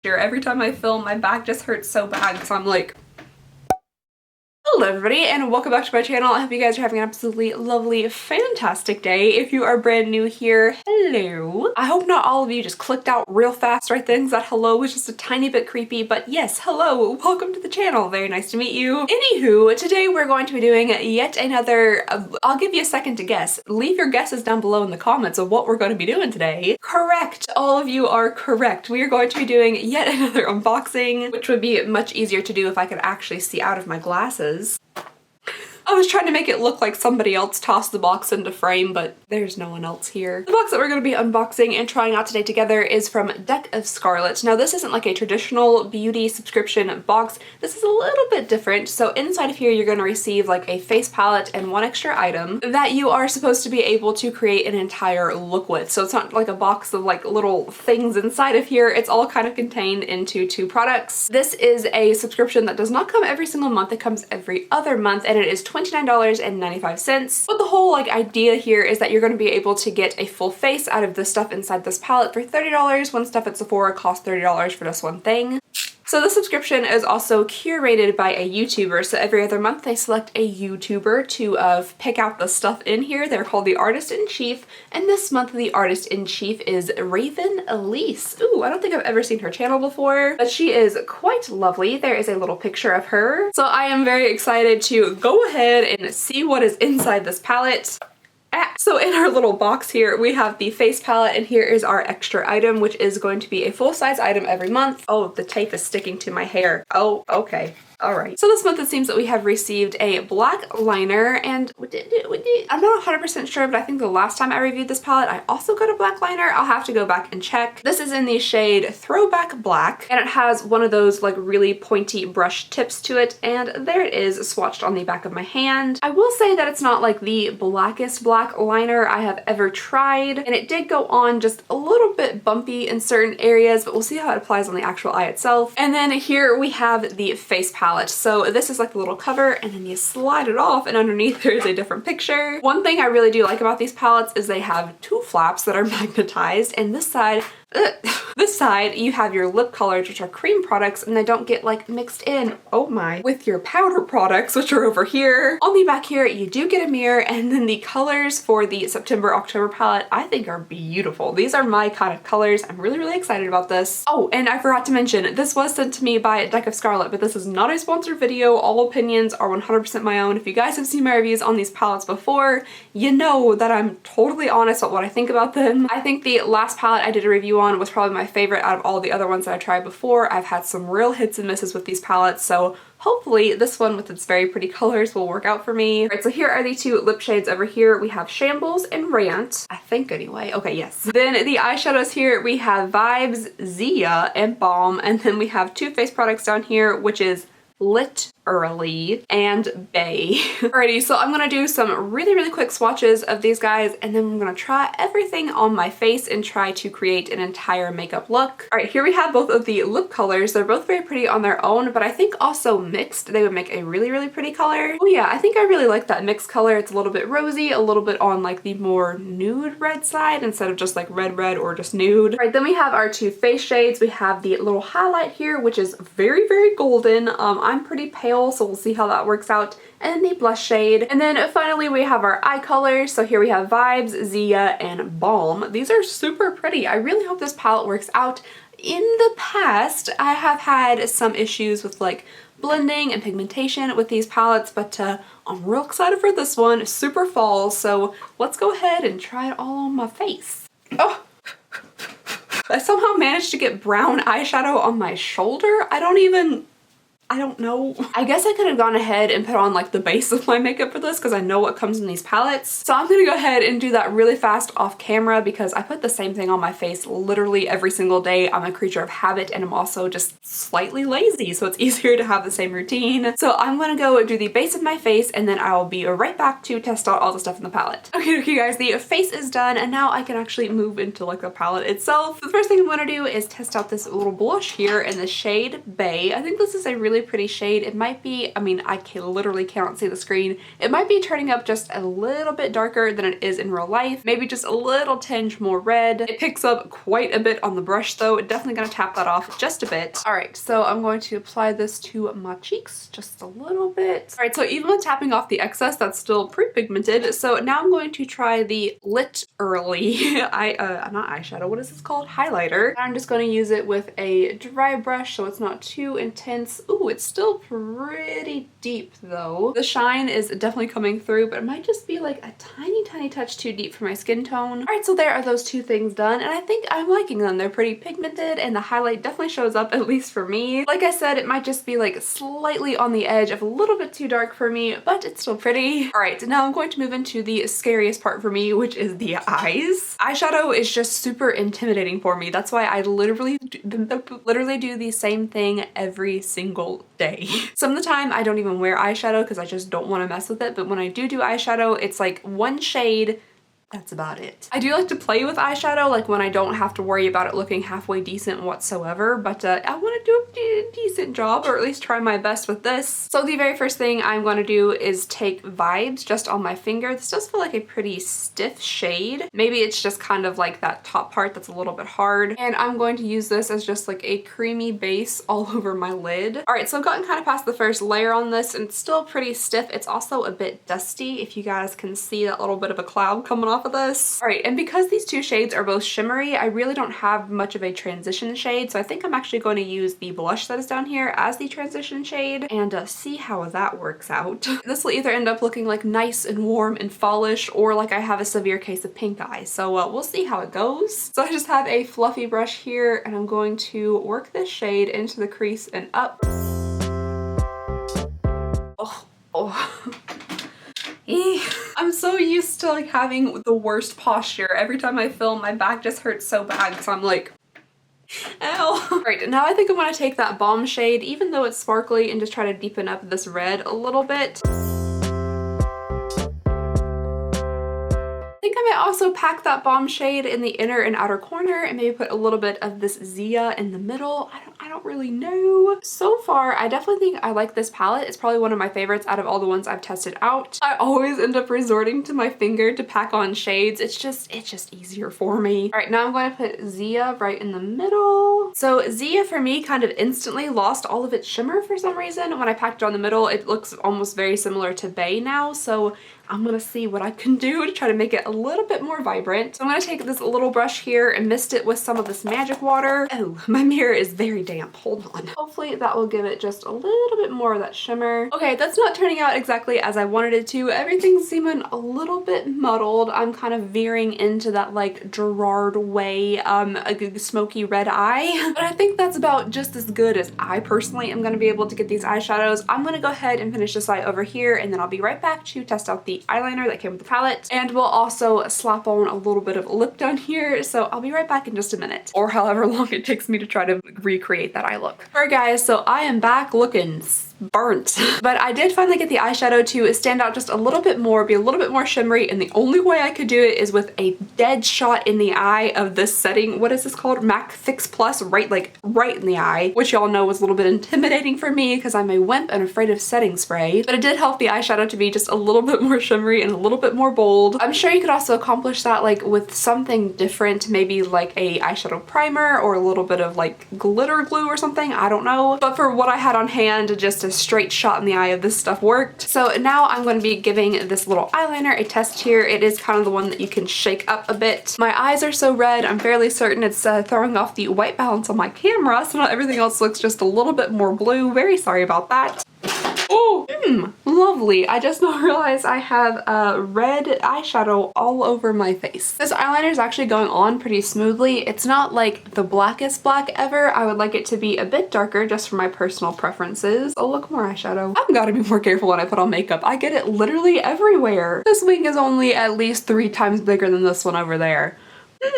Every time I film, my back just hurts so bad, so I'm like... Hello everybody and welcome back to my channel. I hope you guys are having an absolutely lovely, fantastic day. If you are brand new here, hello. I hope not all of you just clicked out real fast right then, because that hello was just a tiny bit creepy, but yes, hello, welcome to the channel. Very nice to meet you. Anywho, today we're going to be doing yet another, I'll give you a second to guess. Leave your guesses down below in the comments of what we're going to be doing today. Correct, all of you are correct. We are going to be doing yet another unboxing, which would be much easier to do if I could actually see out of my glasses. I was trying to make it look like somebody else tossed the box into frame, but there's no one else here. The box that we're going to be unboxing and trying out today together is from Deck of Scarlet. Now this isn't like a traditional beauty subscription box. This is a little bit different. So inside of here you're going to receive like a face palette and one extra item that you are supposed to be able to create an entire look with. So it's not like a box of like little things inside of here. It's all kind of contained into two products. This is a subscription that does not come every single month. It comes every other month and it is $29.95. But the whole like idea here is that you're going to be able to get a full face out of the stuff inside this palette for $30 when stuff at Sephora costs $30 for just one thing. So the subscription is also curated by a YouTuber, so every other month they select a YouTuber to pick out the stuff in here. They're called the Artist-in-Chief, and this month the Artist-in-Chief is Raven Elise. Ooh, I don't think I've ever seen her channel before, but she is quite lovely. There is a little picture of her. So I am very excited to go ahead and see what is inside this palette. So in our little box here, we have the face palette, and here is our extra item, which is going to be a full-size item every month. Oh, the tape is sticking to my hair. Oh, okay. All right. So this month it seems that we have received a black liner, and I'm not 100% sure, but I think the last time I reviewed this palette, I also got a black liner. I'll have to go back and check. This is in the shade Throwback Black, and it has one of those like really pointy brush tips to it, and there it is swatched on the back of my hand. I will say that it's not like the blackest black liner I have ever tried, and it did go on just a little bit bumpy in certain areas, but we'll see how it applies on the actual eye itself. And then here we have the face palette. So this is like the little cover, and then you slide it off, and underneath there is a different picture. One thing I really do like about these palettes is they have two flaps that are magnetized, and this side you have your lip colors, which are cream products, and they don't get like mixed in, oh my, with your powder products, which are over here. On the back here, you do get a mirror, and then the colors for the September-October palette I think are beautiful. These are my kind of colors. I'm really, really excited about this. Oh, and I forgot to mention, this was sent to me by Deck of Scarlet, but this is not a sponsored video. All opinions are 100% my own. If you guys have seen my reviews on these palettes before, you know that I'm totally honest about what I think about them. I think the last palette I did a review on was probably my favorite out of all the other ones that I tried before. I've had some real hits and misses with these palettes, so hopefully this one with its very pretty colors will work out for me. All right, so here are the two lip shades over here. We have Shambles and Rant, I think anyway. Okay, yes. Then the eyeshadows here, we have Vibes, Zia, and Balm, and then we have two face products down here, which is Lit Early and Bay. Alrighty, so I'm gonna do some really, really quick swatches of these guys, and then I'm gonna try everything on my face and try to create an entire makeup look. Alright, here we have both of the lip colors. They're both very pretty on their own, but I think also mixed they would make a really, really pretty color. Oh yeah, I think I really like that mixed color. It's a little bit rosy, a little bit on like the more nude red side instead of just like red or just nude. Alright, then we have our two face shades. We have the little highlight here, which is very, very golden. I'm pretty pale, so we'll see how that works out. And then the blush shade. And then finally we have our eye colors. So here we have Vibes, Zia, and Balm. These are super pretty. I really hope this palette works out. In the past, I have had some issues with like blending and pigmentation with these palettes, but I'm real excited for this one. Super fall, so let's go ahead and try it all on my face. Oh! I somehow managed to get brown eyeshadow on my shoulder. I don't know. I guess I could have gone ahead and put on like the base of my makeup for this because I know what comes in these palettes. So I'm gonna go ahead and do that really fast off camera because I put the same thing on my face literally every single day. I'm a creature of habit, and I'm also just slightly lazy, so it's easier to have the same routine. So I'm gonna go do the base of my face, and then I'll be right back to test out all the stuff in the palette. Okay, guys, the face is done, and now I can actually move into like the palette itself. The first thing I'm gonna do is test out this little blush here in the shade Bay. I think this is a really really pretty shade. It might be, I mean, literally cannot see the screen. It might be turning up just a little bit darker than it is in real life. Maybe just a little tinge more red. It picks up quite a bit on the brush though. Definitely gonna tap that off just a bit. All right, so I'm going to apply this to my cheeks just a little bit. All right, so even with tapping off the excess, that's still pre-pigmented. So now I'm going to try the literally not eyeshadow, what is this called? Highlighter. I'm just going to use it with a dry brush so it's not too intense. Ooh, it's still pretty deep though. The shine is definitely coming through, but it might just be like a tiny touch too deep for my skin tone. All right, so there are those two things done, and I think I'm liking them. They're pretty pigmented and the highlight definitely shows up, at least for me. Like I said, it might just be like slightly on the edge of a little bit too dark for me, but it's still pretty. All right, now I'm going to move into the scariest part for me, which is the eyes. Eyeshadow is just super intimidating for me. That's why I literally do the same thing every single day. Some of the time I don't even wear eyeshadow because I just don't want to mess with it, but when I do eyeshadow, it's like one shade. That's about it. I do like to play with eyeshadow, like when I don't have to worry about it looking halfway decent whatsoever, but I want to do a decent job, or at least try my best with this. So the very first thing I'm going to do is take Vibes just on my finger. This does feel like a pretty stiff shade. Maybe it's just kind of like that top part that's a little bit hard. And I'm going to use this as just like a creamy base all over my lid. All right, so I've gotten kind of past the first layer on this and it's still pretty stiff. It's also a bit dusty, if you guys can see that little bit of a cloud coming off of this. All right, and because these two shades are both shimmery, I really don't have much of a transition shade, so I think I'm actually going to use the blush that is down here as the transition shade and see how that works out. This will either end up looking like nice and warm and fallish, or like I have a severe case of pink eye, so we'll see how it goes. So I just have a fluffy brush here and I'm going to work this shade into the crease and up. Oh. I'm so used to like having the worst posture. Every time I film, my back just hurts so bad because I'm like, ow. All right, now I think I'm gonna take that Balm shade, even though it's sparkly, and just try to deepen up this red a little bit. I think I might also pack that Balm shade in the inner and outer corner and maybe put a little bit of this Zia in the middle. I don't really know. So far, I definitely think I like this palette. It's probably one of my favorites out of all the ones I've tested out. I always end up resorting to my finger to pack on shades. It's just easier for me. All right, now I'm going to put Zia right in the middle. So Zia for me kind of instantly lost all of its shimmer for some reason. When I packed it on the middle, it looks almost very similar to Bay now. So I'm gonna see what I can do to try to make it a little bit more vibrant. So I'm gonna take this little brush here and mist it with some of this magic water. Oh, my mirror is very damp. Hold on. Hopefully that will give it just a little bit more of that shimmer. Okay, that's not turning out exactly as I wanted it to. Everything's seeming a little bit muddled. I'm kind of veering into that like Gerard way, a smoky red eye. But I think that's about just as good as I personally am gonna be able to get these eyeshadows. I'm gonna go ahead and finish this eye over here and then I'll be right back to test out the eyeliner that came with the palette, and we'll also slap on a little bit of lip down here, so I'll be right back in just a minute, or however long it takes me to try to recreate that eye look. Alright guys, so I am back looking burnt. But I did finally get the eyeshadow to stand out just a little bit more, be a little bit more shimmery, and the only way I could do it is with a dead shot in the eye of this setting. What is this called? MAC Fix Plus, right in the eye, which y'all know was a little bit intimidating for me because I'm a wimp and afraid of setting spray. But it did help the eyeshadow to be just a little bit more shimmery and a little bit more bold. I'm sure you could also accomplish that like with something different, maybe like a eyeshadow primer or a little bit of like glitter glue or something, I don't know. But for what I had on hand, just a straight shot in the eye of this stuff worked. So now I'm going to be giving this little eyeliner a test here. It is kind of the one that you can shake up a bit. My eyes are so red, I'm fairly certain it's throwing off the white balance on my camera, so now everything else looks just a little bit more blue. Very sorry about that. Oh, lovely. I just now realized I have red eyeshadow all over my face. This eyeliner is actually going on pretty smoothly. It's not like the blackest black ever. I would like it to be a bit darker just for my personal preferences. Oh, look, more eyeshadow. I've got to be more careful when I put on makeup. I get it literally everywhere. This wing is only at least 3 times bigger than this one over there.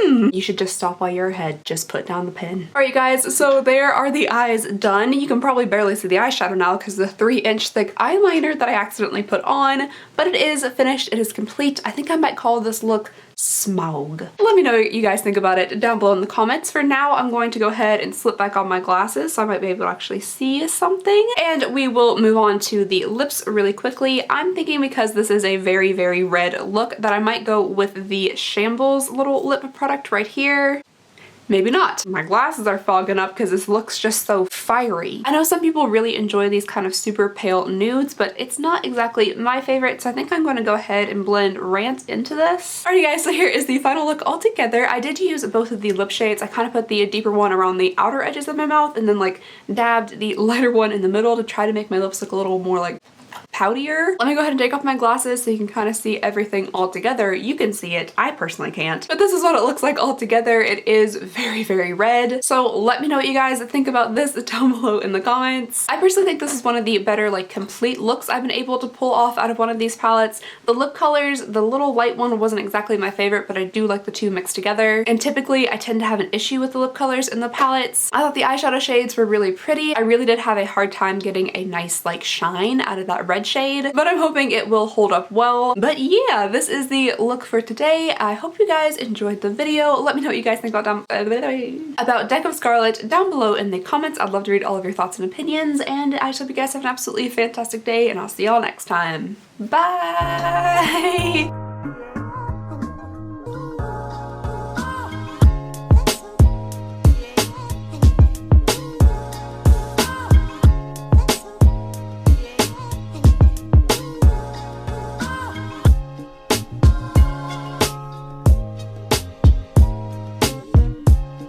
You should just stop while you're ahead. Just put down the pen. Alright guys, so there are the eyes done. You can probably barely see the eyeshadow now because the 3-inch thick eyeliner that I accidentally put on, but it is finished. It is complete. I think I might call this look smog. Let me know what you guys think about it down below in the comments. For now, I'm going to go ahead and slip back on my glasses so I might be able to actually see something. And we will move on to the lips really quickly. I'm thinking because this is a very, very red look that I might go with the Shambles little lip product right here. Maybe not. My glasses are fogging up because this looks just so fiery. I know some people really enjoy these kind of super pale nudes, but it's not exactly my favorite, so I think I'm going to go ahead and blend Rant into this. Alrighty guys, so here is the final look all together. I did use both of the lip shades. I kind of put the deeper one around the outer edges of my mouth and then like dabbed the lighter one in the middle to try to make my lips look a little more like poutier. Let me go ahead and take off my glasses so you can kind of see everything all together. You can see it. I personally can't. But this is what it looks like all together. It is very, very red. So let me know what you guys think about this down below in the comments. I personally think this is one of the better like complete looks I've been able to pull off out of one of these palettes. The lip colors, the little light one wasn't exactly my favorite, but I do like the two mixed together. And typically I tend to have an issue with the lip colors in the palettes. I thought the eyeshadow shades were really pretty. I really did have a hard time getting a nice like shine out of that red shade, but I'm hoping it will hold up well. But yeah, this is the look for today. I hope you guys enjoyed the video. Let me know what you guys think about Deck of Scarlet down below in the comments. I'd love to read all of your thoughts and opinions, and I just hope you guys have an absolutely fantastic day, and I'll see y'all next time. Bye!